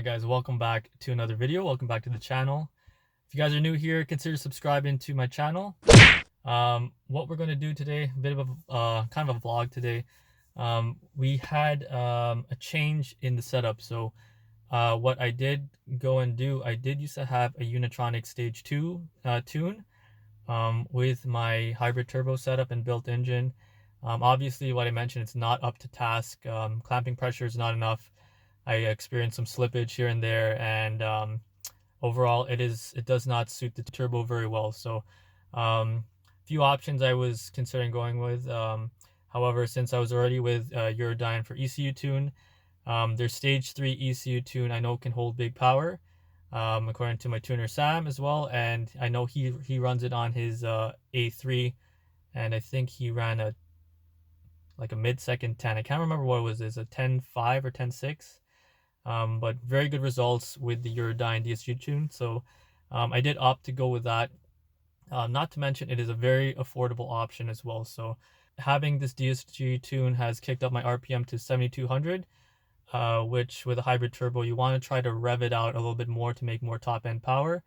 Alright guys, welcome back to another video. Welcome back to the channel. If you guys are new here, consider subscribing to my channel. What we're going to do today, a bit of a kind of a vlog today. We had a change in the setup. So what I did go and do, I did used to have a Unitronic Stage 2 tune with my hybrid turbo setup and built engine. Obviously, what I mentioned, it's not up to task. Clamping pressure is not enough. I experienced some slippage here and there, and overall it does not suit the turbo very well. So few options I was considering going with. However, since I was already with Eurodyne for ECU tune, their Stage 3 ECU tune I know can hold big power, according to my tuner Sam as well, and I know he runs it on his A3, and I think he ran a mid-second 10. I can't remember what it was. Is a 10.5 or 10.6? But very good results with the Eurodyne DSG tune. So I did opt to go with that. Not to mention it is a very affordable option as well. So having this DSG tune has kicked up my RPM to 7,200, which with a hybrid turbo, you want to try to rev it out a little bit more to make more top end power.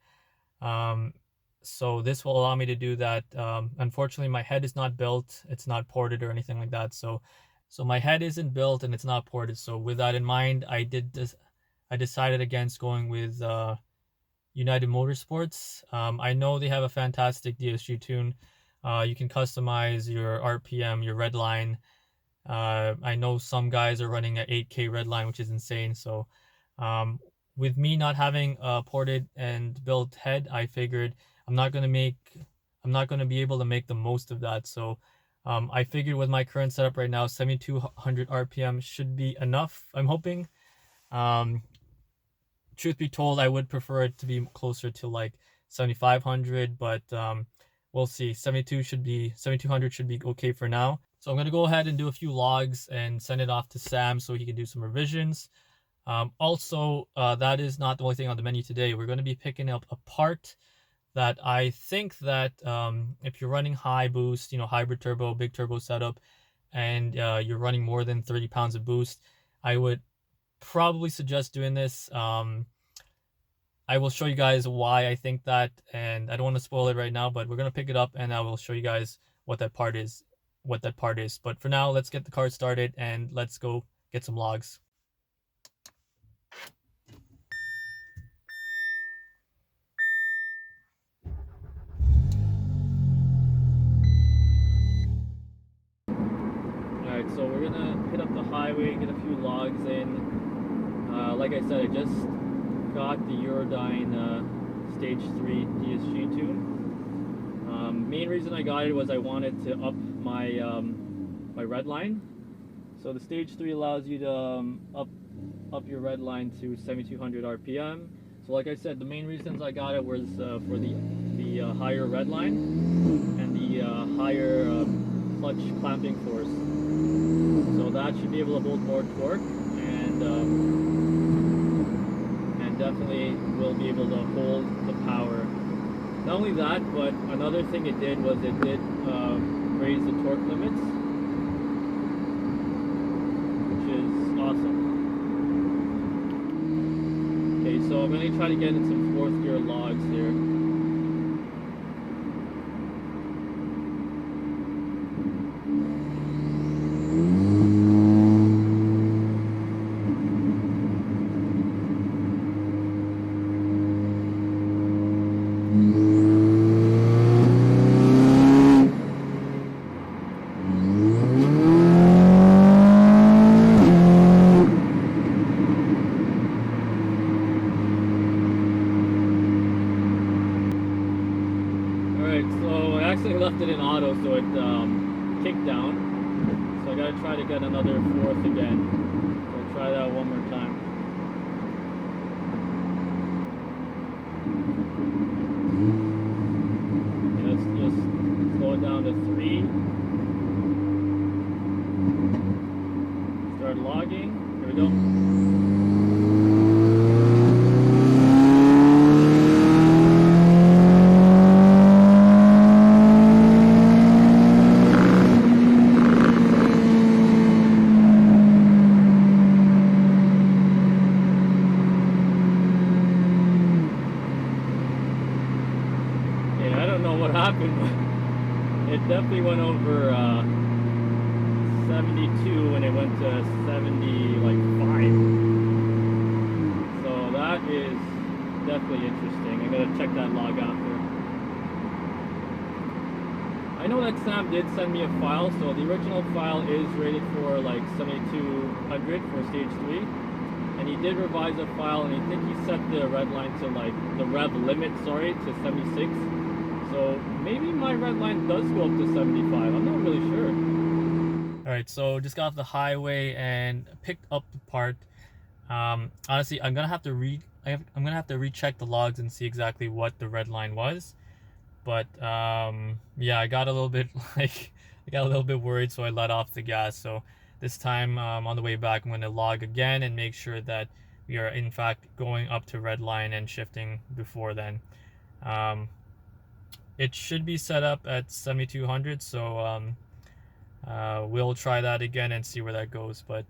So this will allow me to do that. Unfortunately, my head is not built. It's not ported or anything like that. So my head isn't built and it's not ported. So with that in mind, I decided against going with United Motorsports. I know they have a fantastic DSG tune. You can customize your RPM, your Redline. I know some guys are running an 8K Redline, which is insane. So with me not having a ported and built head, I figured I'm not going to be able to make the most of that. So I figured with my current setup right now, 7,200 RPM should be enough, I'm hoping. Truth be told, I would prefer it to be closer to like 7,500, but we'll see. 7,200 should be okay for now. So I'm going to go ahead and do a few logs and send it off to Sam so he can do some revisions. Also, that is not the only thing on the menu today. We're going to be picking up a part that I think that if you're running high boost, hybrid turbo, big turbo setup, and you're running more than 30 pounds of boost, I would probably suggest doing this. I will show you guys why I think that, and I don't want to spoil it right now, but we're going to pick it up and I will show you guys what that part is. But for now, let's get the car started and let's go get some logs. Alright, so we're gonna hit up the highway, get a few logs in. Like I said, I just got the Eurodyne Stage 3 DSG tune. Main reason I got it was I wanted to up my my Redline. So the Stage 3 allows you to up your Redline to 7,200 RPM. So like I said, the main reasons I got it was for the higher Redline and the higher clutch clamping force. So that should be able to hold more torque, and definitely will be able to hold the power. Not only that, but another thing it did was it did raise the torque limits, which is awesome. Okay, so I'm going to try to get in some 4th gear logs here. Left it in auto, so it kicked down. So I gotta try to get another 4th again. So I'll try that one more time. Okay, let's just slow it down to 3. Start logging. Here we go. happened, but it definitely went over 72 when it went to 75. So that is definitely interesting. I gotta check that log after. I know that Sam did send me a file, so the original file is rated for like 7200 for stage 3, and he did revise a file, and I think he set the redline to like the rev limit, sorry, to 76. So maybe my redline does go up to 75. I'm not really sure. All right, so just got off the highway and picked up the part. Honestly, I'm gonna have to recheck the logs and see exactly what the red line was. But yeah, I got a little bit worried, so I let off the gas. So this time on the way back, I'm gonna log again and make sure that we are in fact going up to red line and shifting before then. It should be set up at 7200, so we'll try that again and see where that goes. But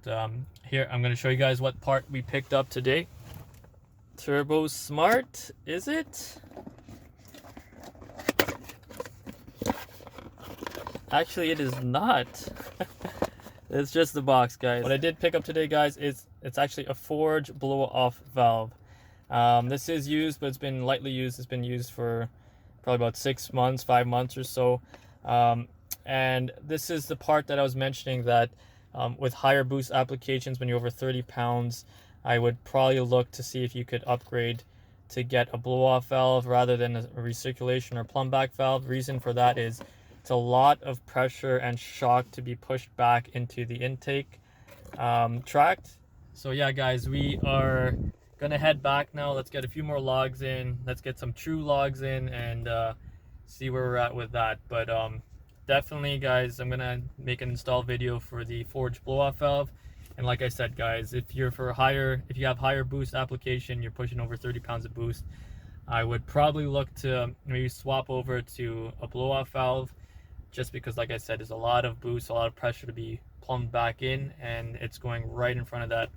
here, I'm going to show you guys what part we picked up today. Turbo Smart, is it? Actually, it is not. It's just the box, guys. What I did pick up today, guys, is it's actually a Forge blow-off valve. This is used, but it's been lightly used. It's been used for probably about 6 months, 5 months or so. And this is the part that I was mentioning that with higher boost applications, when you're over 30 pounds, I would probably look to see if you could upgrade to get a blow-off valve rather than a recirculation or plumb back valve. Reason for that is it's a lot of pressure and shock to be pushed back into the intake tract. So yeah, guys, we are gonna head back now. Let's get a few more logs in. Let's get some true logs in and see where we're at with that. But definitely, guys, I'm gonna make an install video for the Forge blow-off valve. And like I said, guys, if you have higher boost application, you're pushing over 30 pounds of boost, I would probably look to maybe swap over to a blow-off valve, just because, like I said, there's a lot of boost, a lot of pressure to be plumbed back in, and it's going right in front of that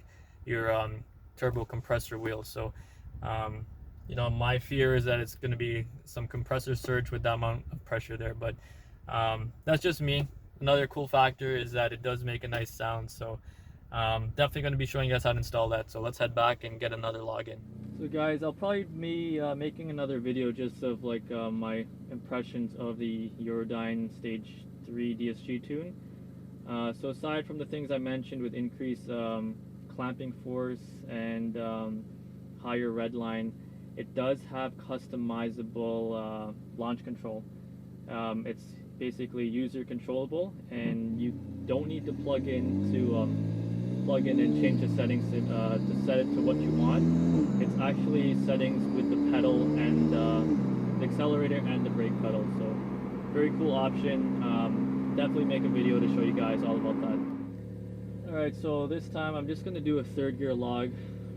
your turbo compressor wheel. So you know, my fear is that it's going to be some compressor surge with that amount of pressure there, but that's just me. Another cool factor is that it does make a nice sound, so definitely going to be showing you guys how to install that. So let's head back and get another login. So guys, I'll probably be making another video just of like my impressions of the Eurodyne Stage 3 DSG tune. So aside from the things I mentioned with increased clamping force and higher redline, it does have customizable launch control. It's basically user controllable, and you don't need to plug in and change the settings to set it to what you want. It's actually settings with the pedal and the accelerator and the brake pedal. So very cool option. Definitely make a video to show you guys all about that. Alright, so this time I'm just going to do a 3rd gear log.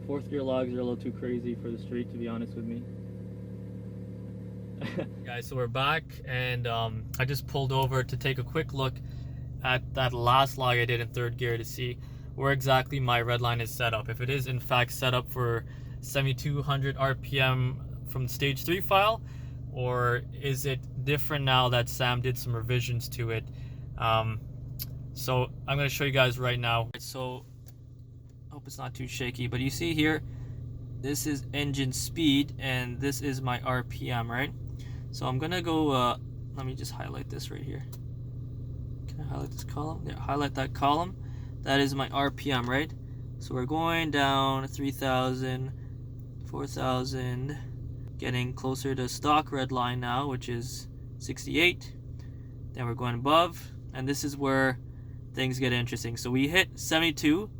4th gear logs are a little too crazy for the street, to be honest with me. Guys, so we're back, and I just pulled over to take a quick look at that last log I did in 3rd gear to see where exactly my redline is set up. If it is in fact set up for 7200 RPM from the stage 3 file, or is it different now that Sam did some revisions to it. So I'm going to show you guys right now. So I hope it's not too shaky, but you see here, this is engine speed and this is my RPM, right? So I'm gonna go let me just highlight this right here. Can I highlight this column? Yeah, highlight that column. That is my RPM, right? So we're going down 3,000, 4,000, getting closer to stock red line now, which is 68. Then we're going above, and this is where things get interesting. So we hit 72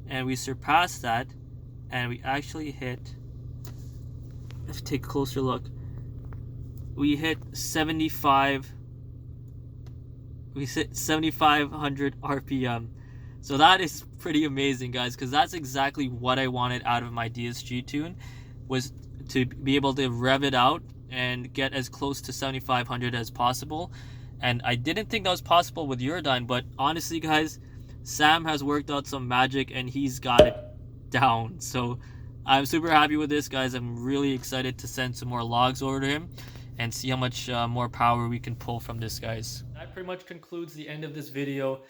and we surpassed that, and we actually hit, let's take a closer look, we hit 75, we hit 7,500 RPM. So that is pretty amazing, guys, because that's exactly what I wanted out of my DSG tune, was to be able to rev it out and get as close to 7,500 as possible. And I didn't think that was possible with Eurodyne, but honestly, guys, Sam has worked out some magic and he's got it down. So I'm super happy with this, guys. I'm really excited to send some more logs over to him. and see how much more power we can pull from this, guys. That pretty much concludes the end of this video.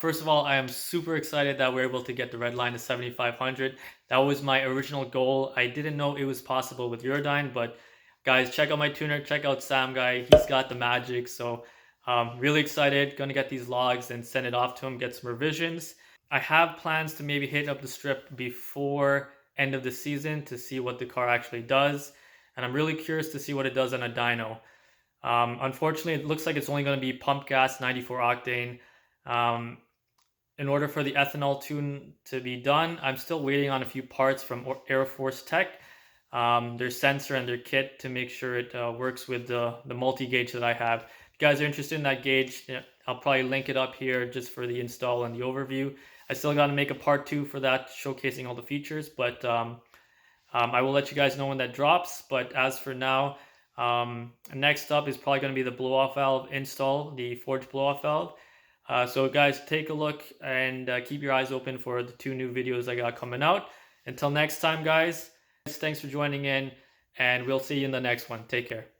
First of all, I am super excited that we're able to get the Redline to 7500. That was my original goal. I didn't know it was possible with Eurodyne, but guys, check out my tuner, check out Sam guy. He's got the magic. So really excited, gonna get these logs and send it off to him, get some revisions. I have plans to maybe hit up the strip before end of the season to see what the car actually does. And I'm really curious to see what it does on a dyno. Unfortunately, it looks like it's only going to be pump gas 94 octane. Um, in order for the ethanol tune to be done, I'm still waiting on a few parts from Air Force Tech, their sensor and their kit to make sure it works with the multi-gauge that I have. If you guys are interested in that gauge, I'll probably link it up here just for the install and the overview. I still got to make a part 2 for that, showcasing all the features, but I will let you guys know when that drops. But as for now, next up is probably going to be the blow-off valve install, the forged blow-off valve. So guys, take a look and keep your eyes open for the 2 new videos I got coming out. Until next time, guys, thanks for joining in, and we'll see you in the next one. Take care.